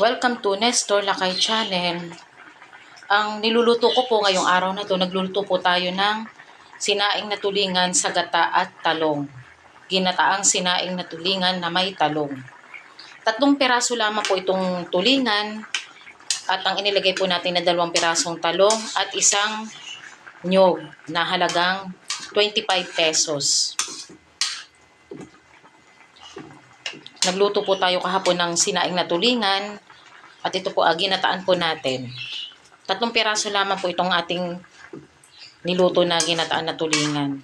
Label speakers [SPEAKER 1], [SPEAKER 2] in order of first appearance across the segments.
[SPEAKER 1] Welcome to Nestor Lakay Channel. Ang niluluto ko po ngayong araw na to, nagluluto po tayo ng sinaing na tulingan sa gata at talong. Ginataang sinaing na tulingan na may talong. 3 piraso lamang po itong tulingan at ang inilagay po natin na 2 pirasong talong at isang nyog na halagang 25 pesos. Nagluto po tayo kahapon ng sinaing na tulingan at ito po ginataan po natin. 3 piraso lamang po itong ating niluto na ginataan na tulingan.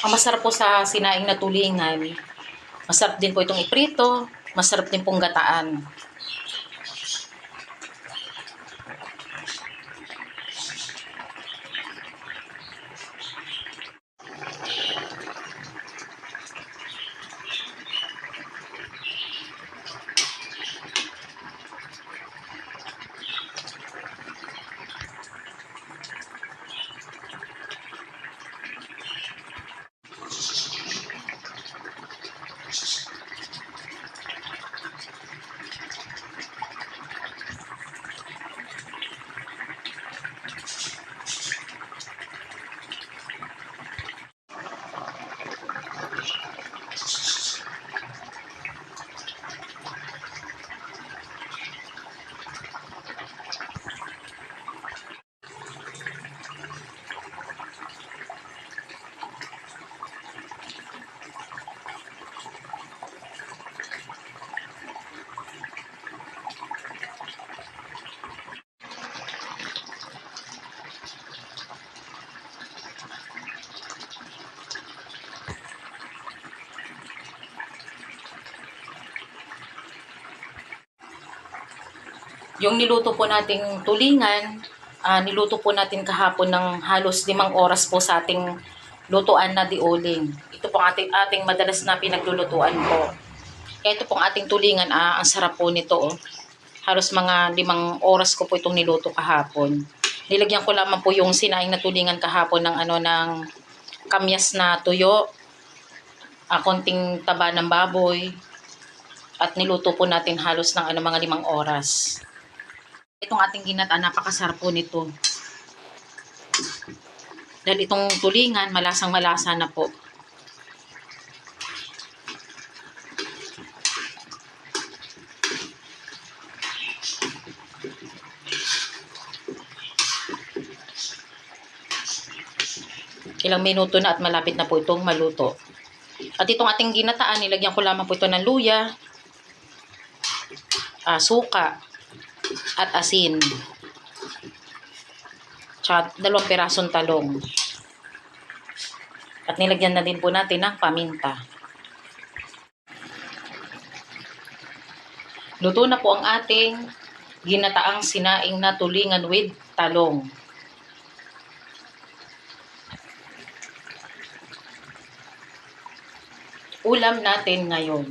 [SPEAKER 1] Ang masarap po sa sinaing na tulingan, masarap din po itong iprito, masarap din pong gataan. Yung niluto po nating tulingan, niluto po natin kahapon ng halos 5 oras po sa ating lutuan na dioling. Ito po ating madalas na pinaglulutuan po. Ito pong ating tulingan, ang sarap po nito. Oh. Halos mga 5 oras ko po itong niluto kahapon. Nilagyan ko lamang po yung sinaing na tulingan kahapon ng kamyas na tuyo, konting taba ng baboy, at niluto po natin halos ng mga 5 oras. Itong ating ginataan, napakasarap po nito. Dahil itong tulingan, malasang-malasa na po. Ilang minuto na at malapit na po itong maluto. At itong ating ginataan, nilagyan ko lamang po ito ng luya, suka, at asin. Tsaka 2 pirasong talong. At nilagyan na din po natin ng paminta. Luto na po ang ating ginataang sinaing na tulingan with talong. Ulam natin ngayon.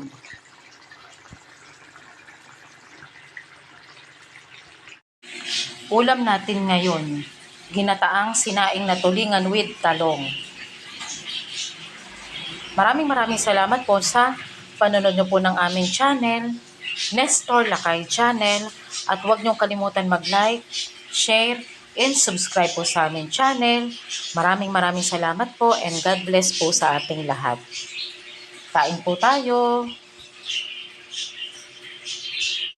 [SPEAKER 1] Ulam natin ngayon, ginataang sinaing na tulingan with talong. Maraming salamat po sa panonood nyo po ng aming channel, Nestor Lakay Channel, at huwag nyo kalimutan mag-like, share, and subscribe po sa aming channel. Maraming salamat po and God bless po sa ating lahat. Kain po tayo!